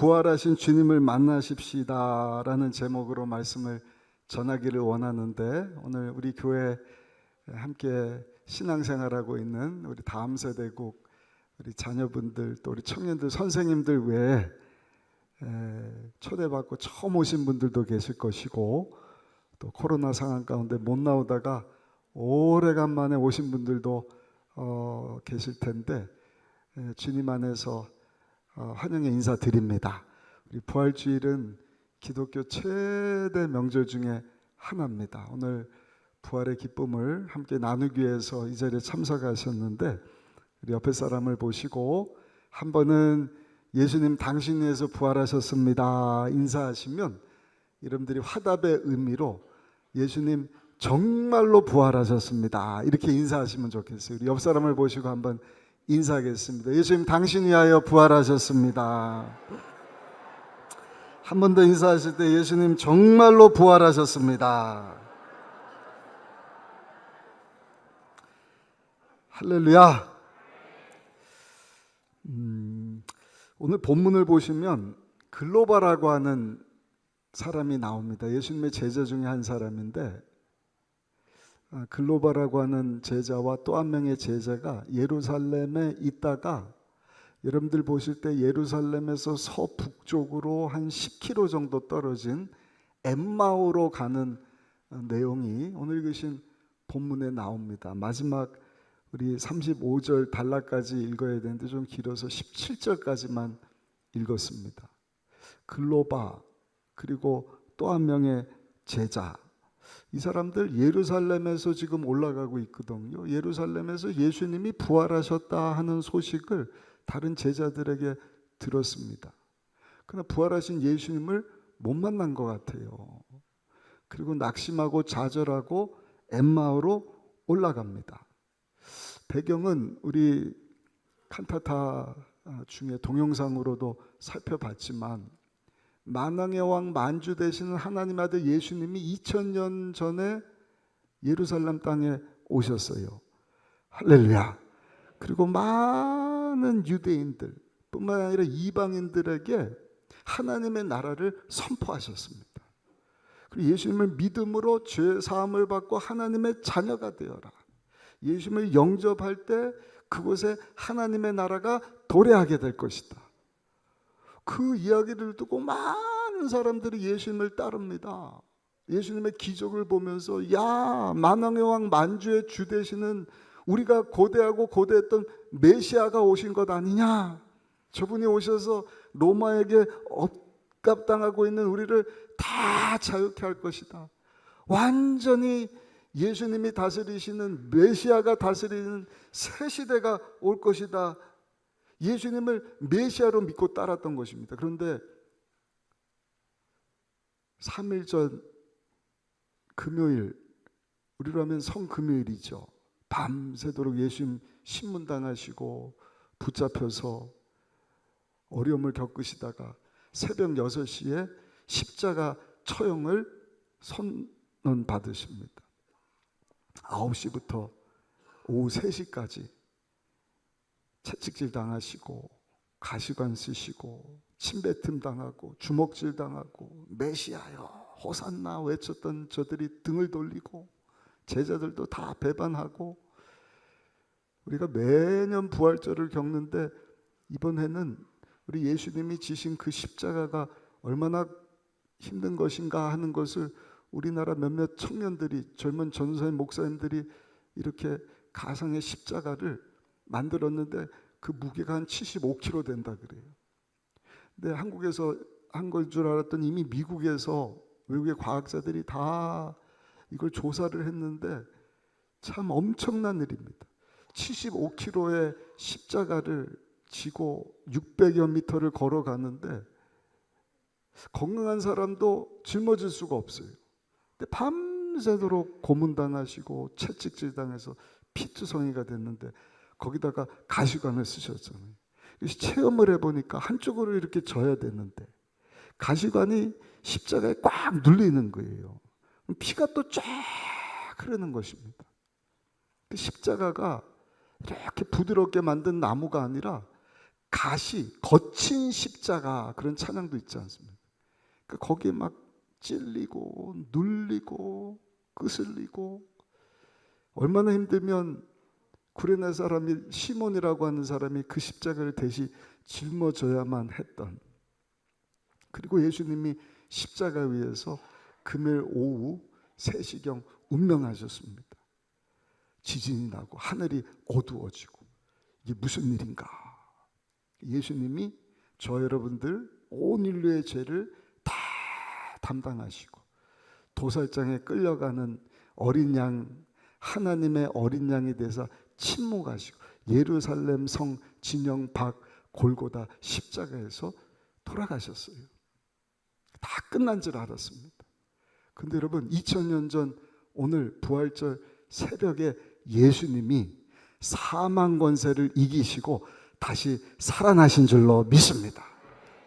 부활하신 주님을 만나십시다라는 제목으로 말씀을 전하기를 원하는데, 오늘 우리 교회 함께 신앙생활하고 있는 우리 다음 세대국 우리 자녀분들, 또 우리 청년들, 선생님들 외에 초대받고 처음 오신 분들도 계실 것이고, 또 코로나 상황 가운데 못 나오다가 오래간만에 오신 분들도 계실 텐데, 주님 안에서 환영의 인사드립니다. 우리 부활주일은 기독교 최대 명절 중에 하나입니다. 오늘 부활의 기쁨을 함께 나누기 위해서 이 자리에 참석하셨는데, 우리 옆에 사람을 보시고 한 번은 예수님 당신 위해서 부활하셨습니다 인사하시면, 여러분들이 화답의 의미로 예수님 정말로 부활하셨습니다 이렇게 인사하시면 좋겠어요. 우리 옆 사람을 보시고 한번 인사하겠습니다. 예수님 당신 위하여 부활하셨습니다. 한 번 더 인사하실 때 예수님 정말로 부활하셨습니다. 할렐루야. 오늘 본문을 보시면 글로바라고 하는 사람이 나옵니다. 예수님의 제자 중에 한 사람인데, 글로바라고 하는 제자와 또 한 명의 제자가 예루살렘에 있다가, 여러분들 보실 때 예루살렘에서 서북쪽으로 한 10km 정도 떨어진 엠마오로 가는 내용이 오늘 읽으신 본문에 나옵니다. 마지막 우리 35절 단락까지 읽어야 되는데 좀 길어서 17절까지만 읽었습니다. 글로바, 그리고 또 한 명의 제자, 이 사람들 예루살렘에서 지금 올라가고 있거든요. 예루살렘에서 예수님이 부활하셨다 하는 소식을 다른 제자들에게 들었습니다. 그러나 부활하신 예수님을 못 만난 것 같아요. 그리고 낙심하고 좌절하고 엠마오로 올라갑니다. 배경은 우리 칸타타 중에 동영상으로도 살펴봤지만, 만왕의 왕 만주 되시는 하나님 아들 예수님이 2000년 전에 예루살렘 땅에 오셨어요. 할렐루야. 그리고 많은 유대인들 뿐만 아니라 이방인들에게 하나님의 나라를 선포하셨습니다. 그리고 예수님을 믿음으로 죄 사함을 받고 하나님의 자녀가 되어라. 예수님을 영접할 때 그곳에 하나님의 나라가 도래하게 될 것이다. 그 이야기를 듣고 많은 사람들이 예수님을 따릅니다. 예수님의 기적을 보면서, 야, 만왕의 왕 만주의 주 되시는, 우리가 고대하고 고대했던 메시아가 오신 것 아니냐, 저분이 오셔서 로마에게 억압당하고 있는 우리를 다 자유케 할 것이다. 완전히 예수님이 다스리시는, 메시아가 다스리는 새 시대가 올 것이다. 예수님을 메시아로 믿고 따랐던 것입니다. 그런데 3일 전 금요일, 우리로 하면 성금요일이죠. 밤새도록 예수님 신문당하시고 붙잡혀서 어려움을 겪으시다가 새벽 6시에 십자가 처형을 선언받으십니다. 9시부터 오후 3시까지 채찍질 당하시고, 가시관 쓰시고, 침뱉음 당하고, 주먹질 당하고, 메시아여 호산나 외쳤던 저들이 등을 돌리고, 제자들도 다 배반하고, 우리가 매년 부활절을 겪는데 이번 해는 우리 예수님이 지신 그 십자가가 얼마나 힘든 것인가 하는 것을 우리나라 몇몇 청년들이, 젊은 전도사님 목사님들이 이렇게 가상의 십자가를 만들었는데 그 무게가 한 75kg 된다 그래요. 근데 한국에서 한 걸 줄 알았더니 이미 미국에서 외국의 과학자들이 다 이걸 조사를 했는데 참 엄청난 일입니다. 75kg의 십자가를 지고 600여 미터를 걸어가는데 건강한 사람도 짊어질 수가 없어요. 근데 밤새도록 고문당하시고 채찍질 당해서 피투성이가 됐는데, 거기다가 가시관을 쓰셨잖아요. 그래서 체험을 해보니까 한쪽으로 이렇게 져야 되는데 가시관이 십자가에 꽉 눌리는 거예요. 피가 또 쫙 흐르는 것입니다. 그 십자가가 이렇게 부드럽게 만든 나무가 아니라 가시, 거친 십자가, 그런 찬양도 있지 않습니까? 거기에 막 찔리고 눌리고 끄슬리고, 얼마나 힘들면 구레네 사람이, 시몬이라고 하는 사람이 그 십자가를 대신 짊어져야만 했던, 그리고 예수님이 십자가 위에서 금요일 오후 3시경 운명하셨습니다. 지진이 나고 하늘이 어두워지고, 이게 무슨 일인가? 예수님이 저 여러분들 온 인류의 죄를 다 담당하시고 도살장에 끌려가는 어린 양, 하나님의 어린 양이 되사 침묵하시고 예루살렘 성 진영 밖 골고다 십자가에서 돌아가셨어요. 다 끝난 줄 알았습니다. 근데 여러분, 2000년 전 오늘 부활절 새벽에 예수님이 사망 권세를 이기시고 다시 살아나신 줄로 믿습니다.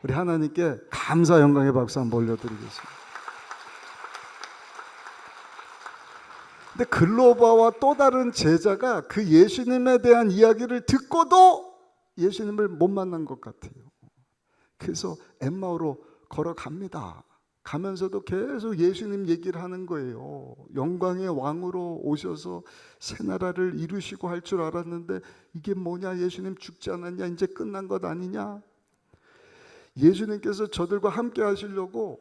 우리 하나님께 감사 영광의 박수 한번 올려드리겠습니다. 근데 글로바와 또 다른 제자가 그 예수님에 대한 이야기를 듣고도 예수님을 못 만난 것 같아요. 그래서 엠마오로 걸어갑니다. 가면서도 계속 예수님 얘기를 하는 거예요. 영광의 왕으로 오셔서 새 나라를 이루시고 할 줄 알았는데 이게 뭐냐, 예수님 죽지 않았냐, 이제 끝난 것 아니냐. 예수님께서 저들과 함께 하시려고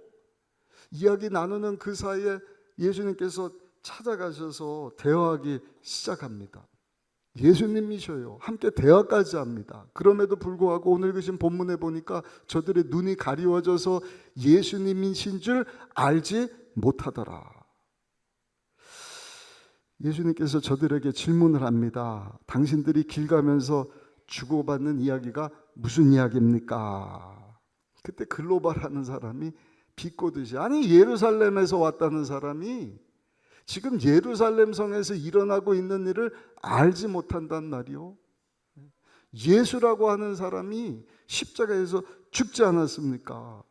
이야기 나누는 그 사이에 예수님께서 찾아가셔서 대화하기 시작합니다. 예수님이셔요. 함께 대화까지 합니다. 그럼에도 불구하고 오늘 그신 본문에 보니까 저들의 눈이 가리워져서 예수님이신 줄 알지 못하더라. 예수님께서 저들에게 질문을 합니다. 당신들이 길 가면서 주고받는 이야기가 무슨 이야기입니까? 그때 글로벌하는 사람이 비꼬듯이, 아니 예루살렘에서 왔다는 사람이 지금 예루살렘 성에서 일어나고 있는 일을 알지 못한단 말이요. 예수라고 하는 사람이 십자가에서 죽지 않았습니까?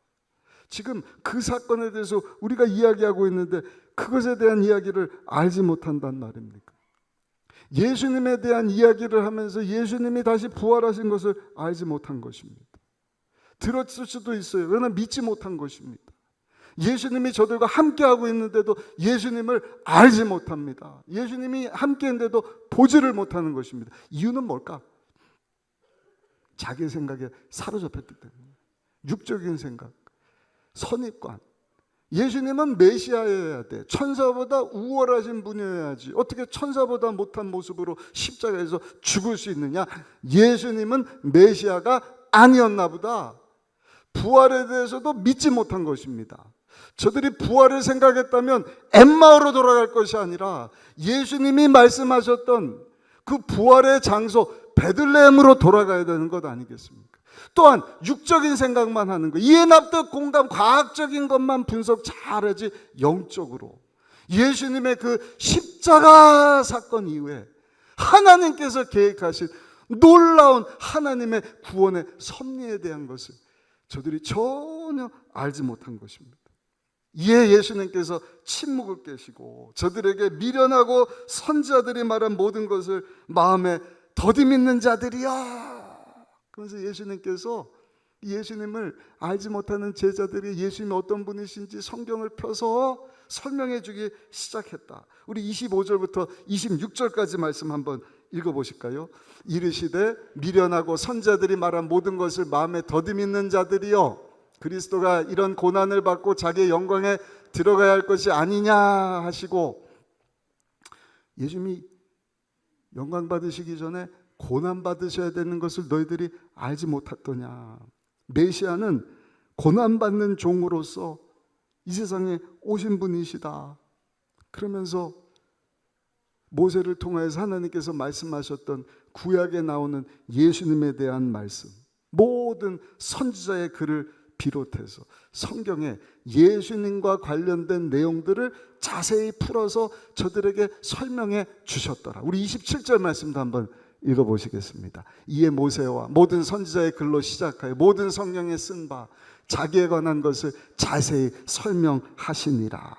지금 그 사건에 대해서 우리가 이야기하고 있는데 그것에 대한 이야기를 알지 못한단 말입니까? 예수님에 대한 이야기를 하면서 예수님이 다시 부활하신 것을 알지 못한 것입니다. 들었을 수도 있어요. 그러나 믿지 못한 것입니다. 예수님이 저들과 함께하고 있는데도 예수님을 알지 못합니다. 예수님이 함께했는데도 보지를 못하는 것입니다. 이유는 뭘까? 자기 생각에 사로잡혔기 때문에. 육적인 생각, 선입관. 예수님은 메시아여야 돼. 천사보다 우월하신 분이어야지. 어떻게 천사보다 못한 모습으로 십자가에서 죽을 수 있느냐? 예수님은 메시아가 아니었나 보다. 부활에 대해서도 믿지 못한 것입니다. 저들이 부활을 생각했다면 엠마오로 돌아갈 것이 아니라 예수님이 말씀하셨던 그 부활의 장소 베들레헴으로 돌아가야 되는 것 아니겠습니까? 또한 육적인 생각만 하는 거, 이해 납득 공감 과학적인 것만 분석 잘하지 영적으로 예수님의 그 십자가 사건 이후에 하나님께서 계획하신 놀라운 하나님의 구원의 섭리에 대한 것을 저들이 전혀 알지 못한 것입니다. 이에 예수님께서 침묵을 깨시고 저들에게 미련하고 선지자들이 말한 모든 것을 마음에 더디밌는 자들이야. 그래서 예수님께서 예수님을 알지 못하는 제자들이 예수님이 어떤 분이신지 성경을 펴서 설명해 주기 시작했다. 우리 25절부터 26절까지 말씀 한번 읽어보실까요? 이르시되 미련하고 선지자들이 말한 모든 것을 마음에 더디밌는 자들이여, 그리스도가 이런 고난을 받고 자기의 영광에 들어가야 할 것이 아니냐 하시고, 예수님이 영광 받으시기 전에 고난 받으셔야 되는 것을 너희들이 알지 못했더냐. 메시아는 고난 받는 종으로서 이 세상에 오신 분이시다. 그러면서 모세를 통하여서 하나님께서 말씀하셨던 구약에 나오는 예수님에 대한 말씀, 모든 선지자의 글을 비롯해서 성경에 예수님과 관련된 내용들을 자세히 풀어서 저들에게 설명해 주셨더라. 우리 27절 말씀도 한번 읽어보시겠습니다. 이에 모세와 모든 선지자의 글로 시작하여 모든 성경에 쓴 바 자기에 관한 것을 자세히 설명하시니라.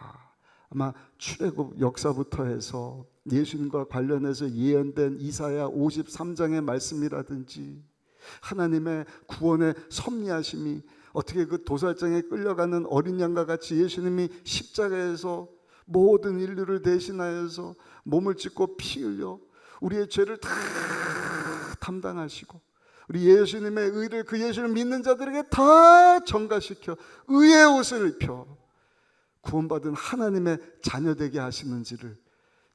아마 출애굽 역사부터 해서 예수님과 관련해서 예언된 이사야 53장의 말씀이라든지 하나님의 구원의 섭리하심이 어떻게 그 도살장에 끌려가는 어린 양과 같이 예수님이 십자가에서 모든 인류를 대신하여서 몸을 찢고 피 흘려 우리의 죄를 다 담당하시고 우리 예수님의 의를 그 예수를 믿는 자들에게 다 전가시켜 의의 옷을 입혀 구원받은 하나님의 자녀되게 하시는지를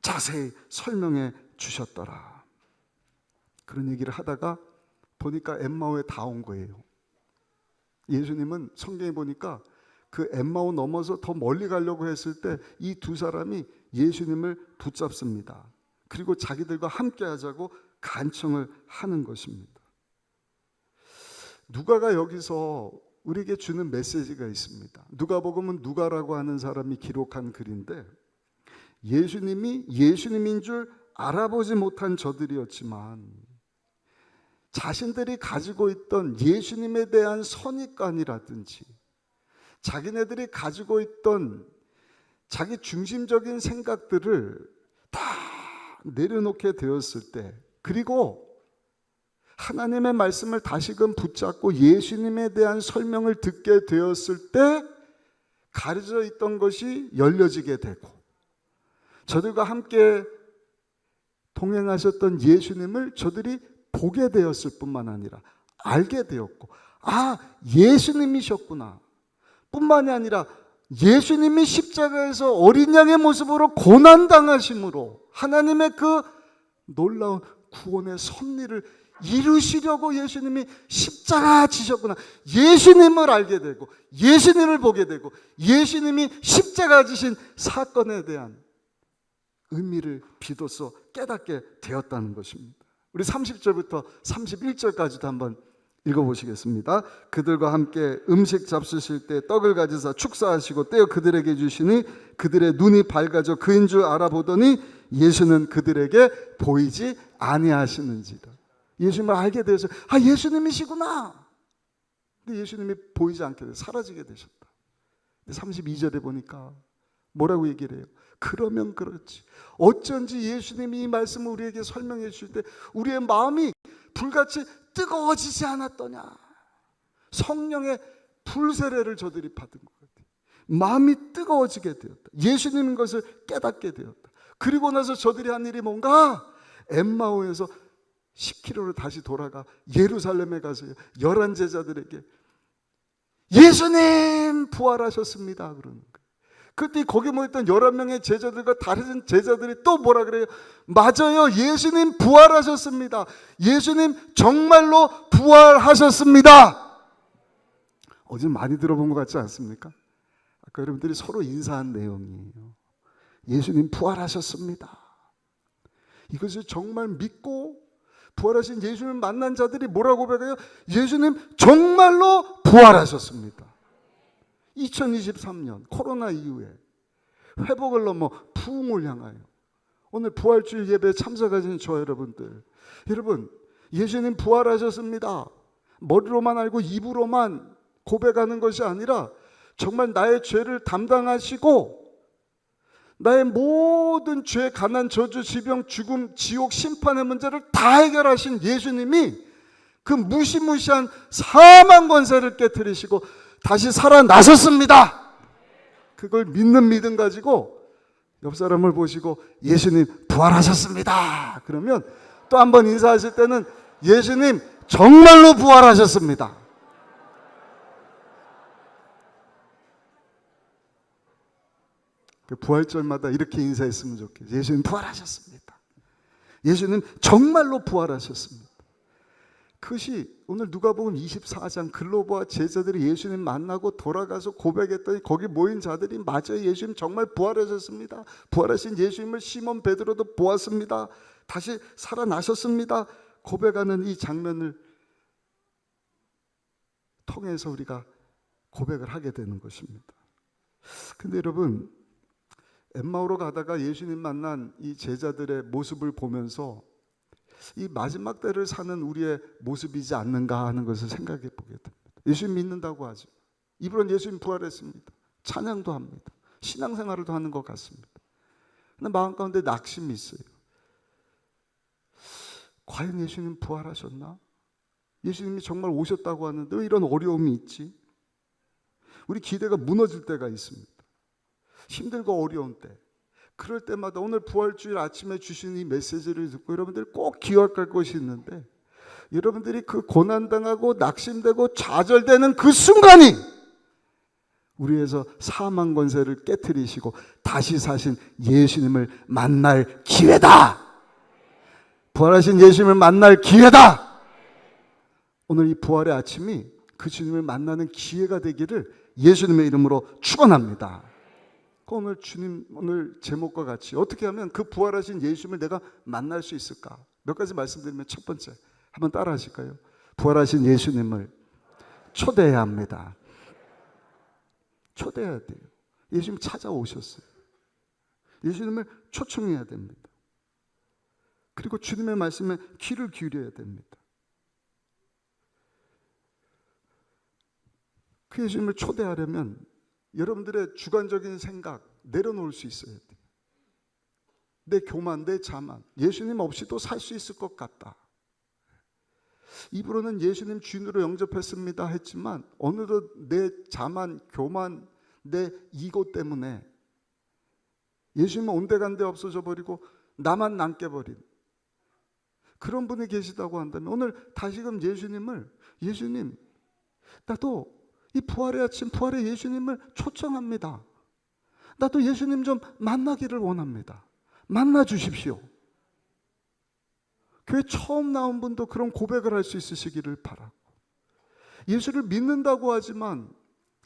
자세히 설명해 주셨더라. 그런 얘기를 하다가 보니까 엠마오에 다 온 거예요. 예수님은 성경에 보니까 그 엠마오 넘어서 더 멀리 가려고 했을 때 이 두 사람이 예수님을 붙잡습니다. 그리고 자기들과 함께 하자고 간청을 하는 것입니다. 누가가 여기서 우리에게 주는 메시지가 있습니다. 누가복음은 누가라고 하는 사람이 기록한 글인데 예수님이 예수님인 줄 알아보지 못한 저들이었지만 자신들이 가지고 있던 예수님에 대한 선입관이라든지 자기네들이 가지고 있던 자기 중심적인 생각들을 다 내려놓게 되었을 때 그리고 하나님의 말씀을 다시금 붙잡고 예수님에 대한 설명을 듣게 되었을 때 가려져 있던 것이 열려지게 되고 저들과 함께 동행하셨던 예수님을 저들이 보게 되었을 뿐만 아니라 알게 되었고 아 예수님이셨구나 뿐만이 아니라 예수님이 십자가에서 어린 양의 모습으로 고난당하심으로 하나님의 그 놀라운 구원의 섭리를 이루시려고 예수님이 십자가 지셨구나. 예수님을 알게 되고 예수님을 보게 되고 예수님이 십자가 지신 사건에 대한 의미를 비로소 깨닫게 되었다는 것입니다. 우리 30절부터 31절까지도 한번 읽어보시겠습니다. 그들과 함께 음식 잡수실 때 떡을 가지사 축사하시고 떼어 그들에게 주시니 그들의 눈이 밝아져 그인 줄 알아보더니 예수는 그들에게 보이지 아니하시는지라. 예수님을 알게 되어서 아 예수님이시구나. 근데 예수님이 보이지 않게 돼 사라지게 되셨다. 32절에 보니까 뭐라고 얘기를 해요? 그러면 그렇지. 어쩐지 예수님이 이 말씀을 우리에게 설명해 주실 때 우리의 마음이 불같이 뜨거워지지 않았더냐. 성령의 불세례를 저들이 받은 것 같아요. 마음이 뜨거워지게 되었다. 예수님인 것을 깨닫게 되었다. 그리고 나서 저들이 한 일이 뭔가 엠마오에서 10km로 다시 돌아가 예루살렘에 가서 11 제자들에게 예수님 부활하셨습니다 그러는 거예요. 그때 거기 모였던 11명의 제자들과 다른 제자들이 또 뭐라 그래요? 맞아요. 예수님 부활하셨습니다. 예수님 정말로 부활하셨습니다. 어제 많이 들어본 것 같지 않습니까? 아까 여러분들이 서로 인사한 내용이에요. 예수님 부활하셨습니다. 이것을 정말 믿고 부활하신 예수님 만난 자들이 뭐라고 고백해요? 예수님 정말로 부활하셨습니다. 2023년 코로나 이후에 회복을 넘어 부흥을 향하여 오늘 부활주일 예배에 참석하신 저 여러분들, 여러분 예수님 부활하셨습니다. 머리로만 알고 입으로만 고백하는 것이 아니라 정말 나의 죄를 담당하시고 나의 모든 죄, 가난, 저주, 지병, 죽음, 지옥, 심판의 문제를 다 해결하신 예수님이 그 무시무시한 사망 권세를 깨뜨리시고 다시 살아나셨습니다. 그걸 믿는 믿음 가지고 옆 사람을 보시고 예수님 부활하셨습니다. 그러면 또 한 번 인사하실 때는 예수님 정말로 부활하셨습니다. 부활절마다 이렇게 인사했으면 좋겠어요. 예수님 부활하셨습니다. 예수님 정말로 부활하셨습니다. 그것이 오늘 누가복음 24장 글로바와 제자들이 예수님 만나고 돌아가서 고백했더니 거기 모인 자들이 맞아요. 예수님 정말 부활하셨습니다. 부활하신 예수님을 시몬 베드로도 보았습니다. 다시 살아나셨습니다. 고백하는 이 장면을 통해서 우리가 고백을 하게 되는 것입니다. 근데 여러분 엠마오로 가다가 예수님 만난 이 제자들의 모습을 보면서 이 마지막 때를 사는 우리의 모습이지 않는가 하는 것을 생각해 보게 됩니다. 예수님 믿는다고 하죠. 입으로는 예수님 부활했습니다. 찬양도 합니다. 신앙생활도 하는 것 같습니다. 근데 마음 가운데 낙심이 있어요. 과연 예수님 부활하셨나? 예수님이 정말 오셨다고 하는데 왜 이런 어려움이 있지? 우리 기대가 무너질 때가 있습니다. 힘들고 어려운 때. 그럴 때마다 오늘 부활주일 아침에 주신 이 메시지를 듣고 여러분들이 꼭 기억할 것이 있는데, 여러분들이 그 고난당하고 낙심되고 좌절되는 그 순간이 우리에서 사망 권세를 깨트리시고 다시 사신 예수님을 만날 기회다. 부활하신 예수님을 만날 기회다. 오늘 이 부활의 아침이 그 주님을 만나는 기회가 되기를 예수님의 이름으로 축원합니다. 오늘 제목과 같이 어떻게 하면 그 부활하신 예수님을 내가 만날 수 있을까? 몇 가지 말씀드리면, 첫 번째, 한번 따라 하실까요? 부활하신 예수님을 초대해야 합니다. 초대해야 돼요. 예수님 찾아오셨어요. 예수님을 초청해야 됩니다. 그리고 주님의 말씀에 귀를 기울여야 됩니다. 그 예수님을 초대하려면 여러분들의 주관적인 생각 내려놓을 수 있어야 돼요. 내 교만, 내 자만, 예수님 없이도 살 수 있을 것 같다. 입으로는 예수님 주인으로 영접했습니다 했지만 어느덧 내 자만, 교만, 내 이고 때문에 예수님은 온데간데 없어져 버리고 나만 남게 버린 그런 분이 계시다고 한다면, 오늘 다시금 예수님, 나도 이 부활의 아침, 부활의 예수님을 초청합니다. 나도 예수님 좀 만나기를 원합니다. 만나 주십시오. 교회 처음 나온 분도 그런 고백을 할 수 있으시기를 바라고, 예수를 믿는다고 하지만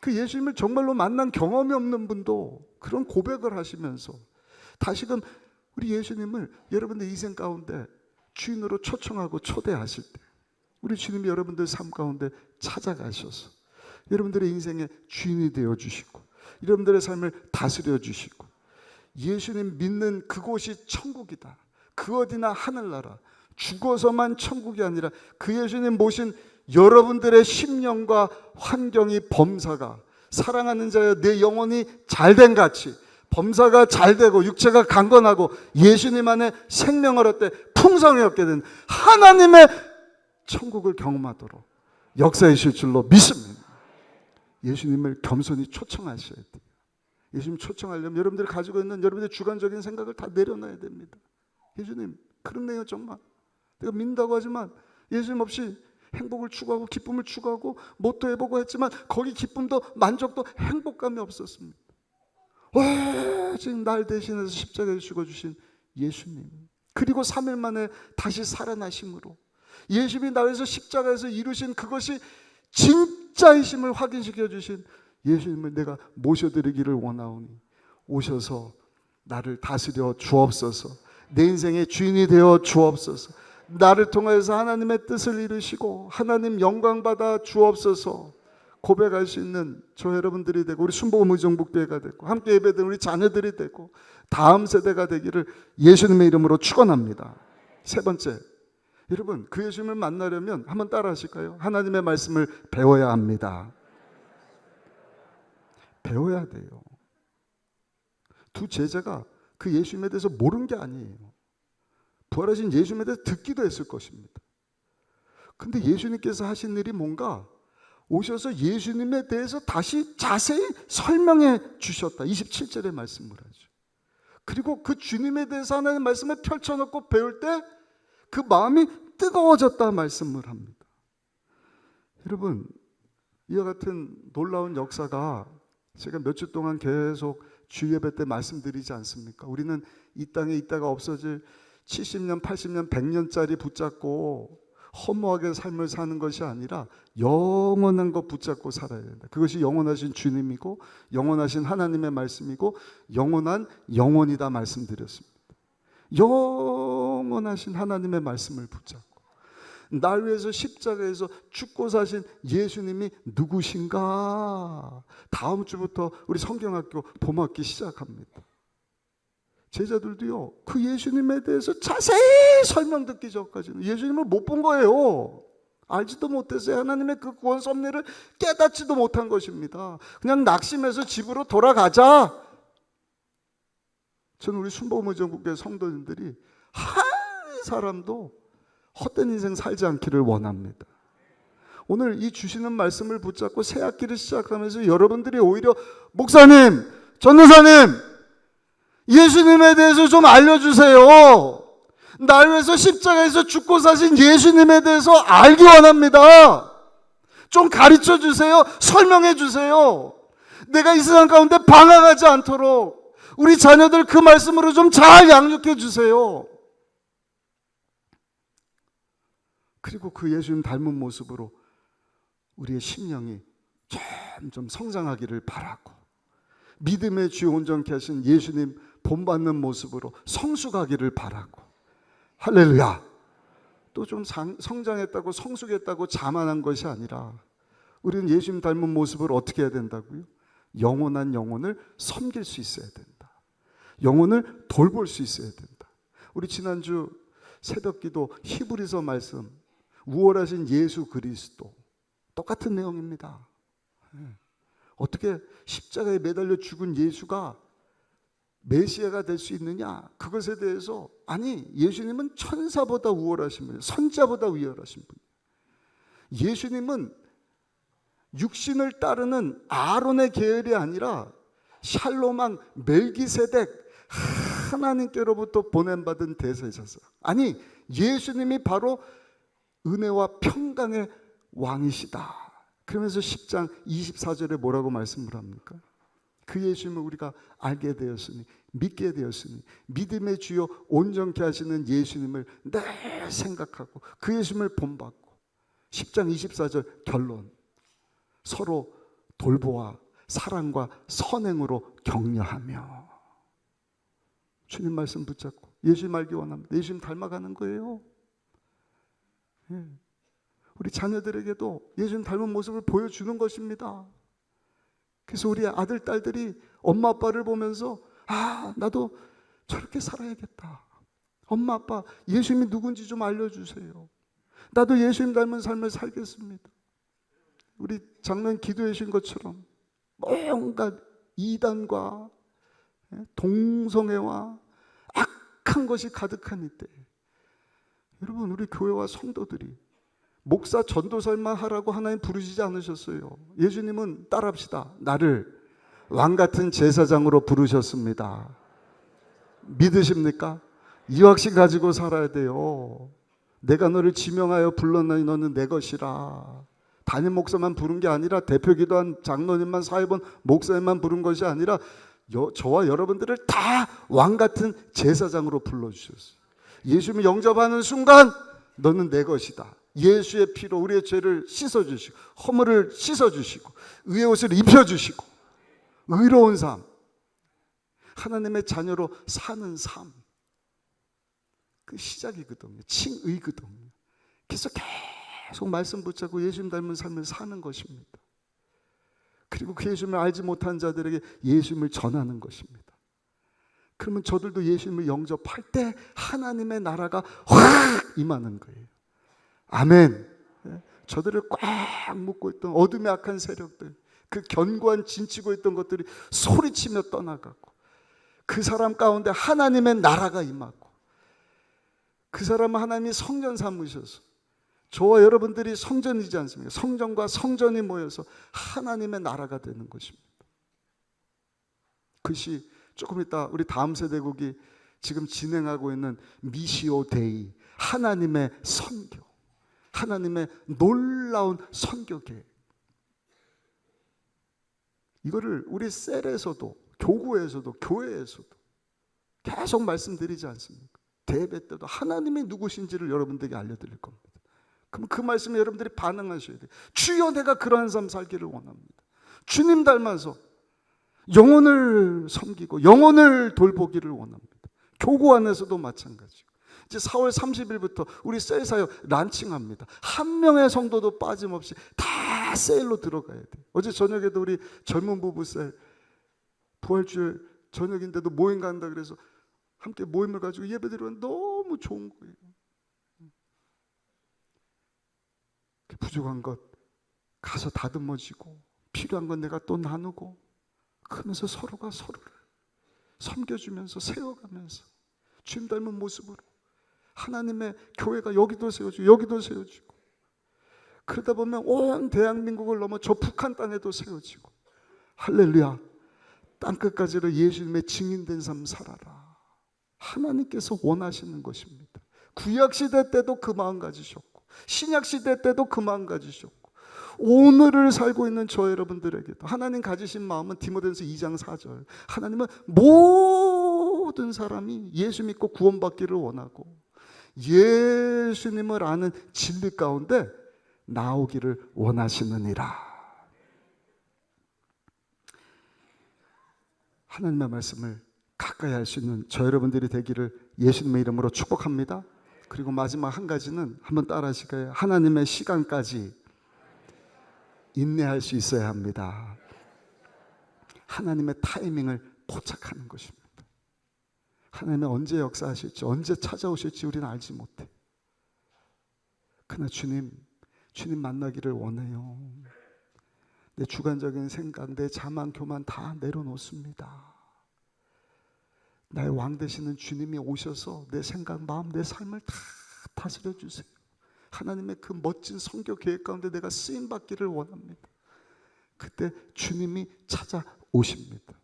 그 예수님을 정말로 만난 경험이 없는 분도 그런 고백을 하시면서 다시금 우리 예수님을 여러분들 인생 가운데 주인으로 초청하고 초대하실 때, 우리 주님이 여러분들 삶 가운데 찾아가셔서 여러분들의 인생의 주인이 되어주시고 여러분들의 삶을 다스려 주시고, 예수님 믿는 그곳이 천국이다, 그 어디나 하늘나라, 죽어서만 천국이 아니라 그 예수님 모신 여러분들의 심령과 환경이 범사가, 사랑하는 자여 내 영혼이 잘된 같이 범사가 잘되고 육체가 강건하고 예수님 안에 생명을 얻되 풍성히 얻게 된 하나님의 천국을 경험하도록 역사이실 줄로 믿습니다. 예수님을 겸손히 초청하셔야 돼요. 예수님 초청하려면 여러분들이 가지고 있는 여러분들의 주관적인 생각을 다 내려놔야 됩니다. 예수님, 그렇네요. 정말 내가 믿는다고 하지만 예수님 없이 행복을 추구하고 기쁨을 추구하고 뭣도 해보고 했지만 거기 기쁨도 만족도 행복감이 없었습니다. 왜 지금 날 대신해서 십자가에 죽어주신 예수님, 그리고 3일 만에 다시 살아나심으로 예수님이 나를 위해서 십자가에서 이루신 그것이 진짜이심을 확인시켜 주신 예수님을 내가 모셔드리기를 원하오니 오셔서 나를 다스려 주옵소서. 내 인생의 주인이 되어 주옵소서. 나를 통해서 하나님의 뜻을 이루시고 하나님 영광 받아 주옵소서. 고백할 수 있는 저 여러분들이 되고 우리 순복음 의정복교회가 되고 함께 예배드리는 우리 자녀들이 되고 다음 세대가 되기를 예수님의 이름으로 축원합니다. 세 번째, 여러분 그 예수님을 만나려면 한번 따라 하실까요? 하나님의 말씀을 배워야 합니다. 배워야 돼요. 두 제자가 그 예수님에 대해서 모르는 게 아니에요. 부활하신 예수님에 대해서 듣기도 했을 것입니다. 근데 예수님께서 하신 일이 뭔가, 오셔서 예수님에 대해서 다시 자세히 설명해 주셨다. 27절에 말씀을 하죠. 그리고 그 주님에 대해서 하나님의 말씀을 펼쳐놓고 배울 때 그 마음이 뜨거워졌다 말씀을 합니다. 여러분, 이와 같은 놀라운 역사가 제가 몇 주 동안 계속 주예배 때 말씀드리지 않습니까? 우리는 이 땅에 있다가 없어질 70년, 80년, 100년짜리 붙잡고 허무하게 삶을 사는 것이 아니라 영원한 것 붙잡고 살아야 된다. 그것이 영원하신 주님이고 영원하신 하나님의 말씀이고 영원한 영혼이다 말씀드렸습니다. 영원하신 하나님의 말씀을 붙잡고 날 위해서 십자가에서 죽고 사신 예수님이 누구신가? 다음 주부터 우리 성경학교 봄학기 시작합니다. 제자들도요, 그 예수님에 대해서 자세히 설명 듣기 전까지는 예수님을 못 본 거예요. 알지도 못했어요. 하나님의 그 구원 섭리를 깨닫지도 못한 것입니다. 그냥 낙심해서 집으로 돌아가자. 저는 우리 순복음의정국교회 성도님들이 한 사람도 헛된 인생 살지 않기를 원합니다. 오늘 이 주시는 말씀을 붙잡고 새 학기를 시작하면서 여러분들이 오히려 목사님, 전도사님, 예수님에 대해서 좀 알려주세요. 날 위해서 십자가에서 죽고 사신 예수님에 대해서 알기 원합니다. 좀 가르쳐 주세요. 설명해 주세요. 내가 이 세상 가운데 방황하지 않도록 우리 자녀들 그 말씀으로 좀 잘 양육해 주세요. 그리고 그 예수님 닮은 모습으로 우리의 심령이 점점 성장하기를 바라고, 믿음의 주 온전케 하신 예수님 본받는 모습으로 성숙하기를 바라고, 할렐루야. 또 좀 성장했다고 성숙했다고 자만한 것이 아니라 우리는 예수님 닮은 모습을 어떻게 해야 된다고요? 영원한 영혼을 섬길 수 있어야 된다. 영혼을 돌볼 수 있어야 된다. 우리 지난주 새벽기도 히브리서 말씀, 우월하신 예수 그리스도, 똑같은 내용입니다. 어떻게 십자가에 매달려 죽은 예수가 메시아가 될 수 있느냐? 그것에 대해서, 아니, 예수님은 천사보다 우월하신 분이에요. 선자보다 위월하신 분이에요. 예수님은 육신을 따르는 아론의 계열이 아니라 샬롬왕 멜기세덱, 하나님께로부터 보냄받은 대제사장. 아니, 예수님이 바로 은혜와 평강의 왕이시다. 그러면서 10장 24절에 뭐라고 말씀을 합니까? 그 예수님을 우리가 알게 되었으니, 믿게 되었으니, 믿음의 주요 온전케 하시는 예수님을 늘 생각하고 그 예수님을 본받고, 10장 24절 결론, 서로 돌보아 사랑과 선행으로 격려하며. 주님 말씀 붙잡고 예수님 알기 원합니다. 예수님 닮아가는 거예요. 우리 자녀들에게도 예수님 닮은 모습을 보여주는 것입니다. 그래서 우리 아들, 딸들이 엄마 아빠를 보면서, 아, 나도 저렇게 살아야겠다. 엄마 아빠 예수님이 누군지 좀 알려주세요. 나도 예수님 닮은 삶을 살겠습니다. 우리 장로님 기도해 주신 것처럼 뭔가 이단과 동성애와 악한 것이 가득한 이때, 여러분, 우리 교회와 성도들이 목사 전도설만 하라고 하나님 부르시지 않으셨어요. 예수님은 따라합시다. 나를 왕같은 제사장으로 부르셨습니다. 믿으십니까? 이 확신 가지고 살아야 돼요. 내가 너를 지명하여 불렀나니 너는 내 것이라. 담임 목사만 부른 게 아니라, 대표 기도한 장로님만, 사회본 목사님만 부른 것이 아니라 저와 여러분들을 다 왕같은 제사장으로 불러주셨어요. 예수님을 영접하는 순간 너는 내 것이다. 예수의 피로 우리의 죄를 씻어주시고, 허물을 씻어주시고, 의의 옷을 입혀주시고, 의로운 삶, 하나님의 자녀로 사는 삶, 그 시작이거든요. 칭의거든요. 그래서 계속 말씀 붙잡고 예수님 닮은 삶을 사는 것입니다. 그리고 그 예수님을 알지 못한 자들에게 예수님을 전하는 것입니다. 그러면 저들도 예수님을 영접할 때 하나님의 나라가 확 임하는 거예요. 아멘. 저들을 꽉 묶고 있던 어둠의 악한 세력들, 그 견고한 진치고 있던 것들이 소리치며 떠나가고, 그 사람 가운데 하나님의 나라가 임하고, 그 사람은 하나님이 성전 삼으셔서, 저와 여러분들이 성전이지 않습니까? 성전과 성전이 모여서 하나님의 나라가 되는 것입니다. 그것이 조금 이따 우리 다음 세대국이 지금 진행하고 있는 미시오 데이, 하나님의 선교, 하나님의 놀라운 선교 계획. 이거를 우리 셀에서도, 교구에서도, 교회에서도 계속 말씀드리지 않습니까? 대배 때도 하나님이 누구신지를 여러분들에게 알려드릴 겁니다. 그럼 그 말씀에 여러분들이 반응하셔야 돼요. 주여, 내가 그러한 삶 살기를 원합니다. 주님 닮아서 영혼을 섬기고 영혼을 돌보기를 원합니다. 교구 안에서도 마찬가지고. 이제 4월 30일부터 우리 셀 사역 란칭합니다. 한 명의 성도도 빠짐없이 다 셀로 들어가야 돼요. 어제 저녁에도 우리 젊은 부부 셀, 부활주일 저녁인데도 모임 간다 그래서 함께 모임을 가지고 예배드리면 너무 좋은 거예요. 부족한 것 가서 다듬어지고, 필요한 건 내가 또 나누고, 그러면서 서로가 서로를 섬겨주면서 세워가면서 주님 닮은 모습으로 하나님의 교회가 여기도 세워지고 여기도 세워지고, 그러다 보면 온 대한민국을 넘어 저 북한 땅에도 세워지고, 할렐루야, 땅끝까지로 예수님의 증인된 삶 살아라. 하나님께서 원하시는 것입니다. 구약시대 때도 그 마음 가지셨고, 신약시대 때도 그 마음 가지셨고, 오늘을 살고 있는 저 여러분들에게도 하나님 가지신 마음은 디모데전서 2장 4절, 하나님은 모든 사람이 예수 믿고 구원받기를 원하고 예수님을 아는 진리 가운데 나오기를 원하시느니라. 하나님의 말씀을 가까이 할 수 있는 저 여러분들이 되기를 예수님의 이름으로 축복합니다. 그리고 마지막 한 가지는 한번 따라 하실까요? 하나님의 시간까지 인내할 수 있어야 합니다. 하나님의 타이밍을 포착하는 것입니다. 하나님은 언제 역사하실지, 언제 찾아오실지 우리는 알지 못해. 그러나 주님 만나기를 원해요. 내 주관적인 생각, 내 자만 교만 다 내려놓습니다. 나의 왕 되시는 주님이 오셔서 내 생각, 마음, 내 삶을 다 다스려 주세요. 하나님의 그 멋진 성교 계획 가운데 내가 쓰임 받기를 원합니다. 그때 주님이 찾아오십니다.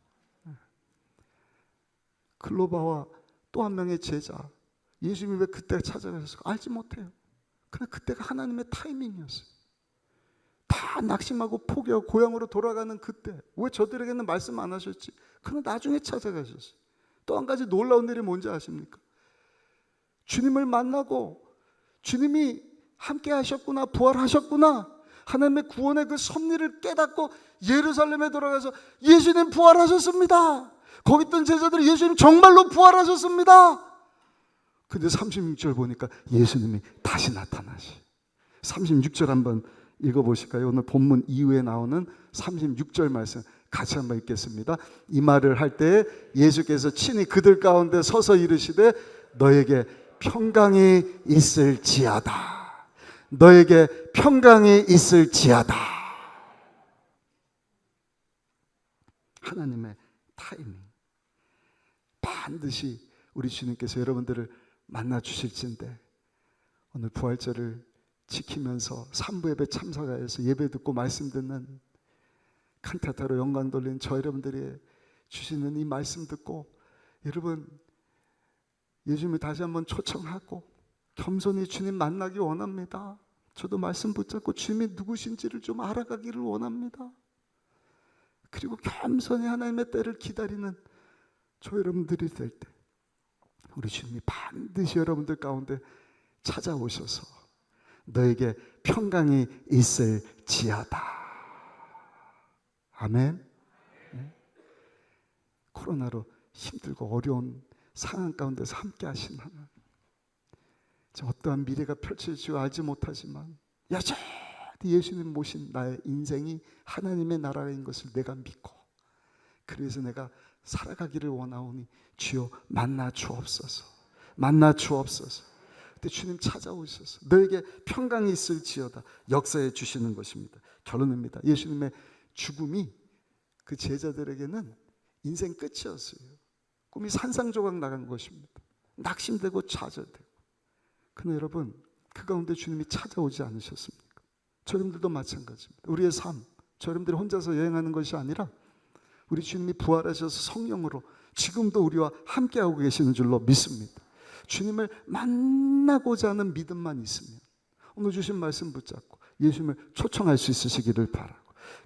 글로바와 또 한 명의 제자, 예수님이 왜 그때 찾아가셨을까? 알지 못해요. 그러나 그때가 하나님의 타이밍이었어요. 다 낙심하고 포기하고 고향으로 돌아가는 그때, 왜 저들에게는 말씀 안 하셨지? 그러나 나중에 찾아가셨어요. 또 한 가지 놀라운 일이 뭔지 아십니까? 주님을 만나고 주님이 함께 하셨구나, 부활하셨구나, 하나님의 구원의 그 섭리를 깨닫고 예루살렘에 돌아가서 예수님 부활하셨습니다. 거기 있던 제자들이 예수님 정말로 부활하셨습니다. 근데 36절 보니까 예수님이 다시 나타나시. 36절 한번 읽어보실까요? 오늘 본문 이후에 나오는 36절 말씀 같이 한번 읽겠습니다. 이 말을 할 때 예수께서 친히 그들 가운데 서서 이르시되 너에게 평강이 있을지어다. 너에게 평강이 있을지어다. 하나님의 타이밍, 반드시 우리 주님께서 여러분들을 만나 주실진데, 오늘 부활절을 지키면서 3부 예배 참석하여서 예배 듣고 말씀 듣는, 칸타타로 영광 돌린 저 여러분들이 주시는 이 말씀 듣고 여러분 예수님을 다시 한번 초청하고 겸손히 주님 만나기 원합니다. 저도 말씀 붙잡고 주님이 누구신지를 좀 알아가기를 원합니다. 그리고 겸손히 하나님의 때를 기다리는 저 여러분들이 될 때 우리 주님이 반드시 여러분들 가운데 찾아오셔서 너에게 평강이 있을지어다. 아멘. 네? 코로나로 힘들고 어려운 상황 가운데서 함께 하신 하나님, 어떠한 미래가 펼쳐질지 알지 못하지만 여전히 예수님 모신 나의 인생이 하나님의 나라인 것을 내가 믿고, 그래서 내가 살아가기를 원하오니 주여 만나 주옵소서. 만나 주옵소서. 그때 주님 찾아오셔서 너에게 평강이 있을지어다 역사해 주시는 것입니다. 결론입니다. 예수님의 죽음이 그 제자들에게는 인생 끝이었어요. 꿈이 산산조각 나간 것입니다. 낙심되고 좌절되고. 그러나 여러분, 그 가운데 주님이 찾아오지 않으셨습니까? 저님들도 마찬가지입니다. 우리의 삶, 저님들이 혼자서 여행하는 것이 아니라 우리 주님이 부활하셔서 성령으로 지금도 우리와 함께하고 계시는 줄로 믿습니다. 주님을 만나고자 하는 믿음만 있으면 오늘 주신 말씀 붙잡고 예수님을 초청할 수 있으시기를 바라고,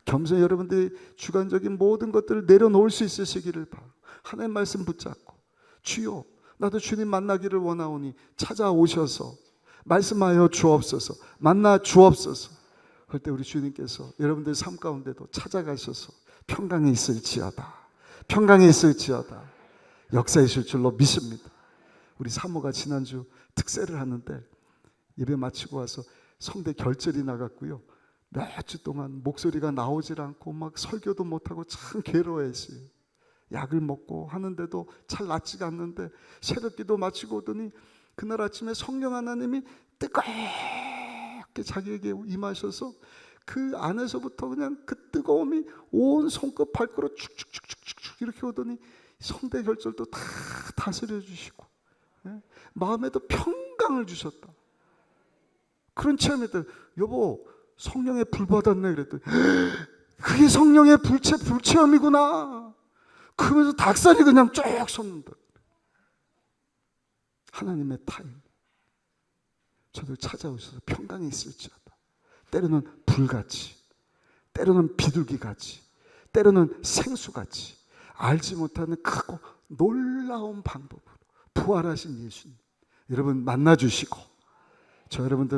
겸손히 여러분들이 주관적인 모든 것들을 내려놓을 수 있으시기를 바라고, 하나님 말씀 붙잡고 주여 나도 주님 만나기를 원하오니 찾아오셔서 말씀하여 주옵소서, 만나 주옵소서. 그때 우리 주님께서 여러분들 삶 가운데도 찾아가셔서 평강이 있을지어다, 평강이 있을지어다 역사이실 줄로 믿습니다. 우리 사모가 지난주 특세를 하는데 예배 마치고 와서 성대 결절이 나갔고요, 몇 주 동안 목소리가 나오질 않고 막 설교도 못하고 참 괴로워했어요. 약을 먹고 하는데도 잘 낫지가 않는데 새벽기도 마치고 오더니 그날 아침에 성령 하나님이 뜨겁게 자기에게 임하셔서 그 안에서부터 그냥 그 뜨거움이 온 손끝 발끝으로 축축축축축 이렇게 오더니 성대 결절도 다 다스려 주시고, 마음에도 평강을 주셨다. 그런 체험이 있다. 여보, 성령의 불 받았네 그랬더니 그게 성령의 불체험이구나. 그러면서 닭살이 그냥 쭉 솟는다. 하나님의 타임. 저를 찾아오셔서 평강이 있을지어다. 때로는 불같이, 때로는 비둘기같이, 때로는 생수같이 알지 못하는 크고 놀라운 방법으로 부활하신 예수님 여러분 만나주시고 저 여러분들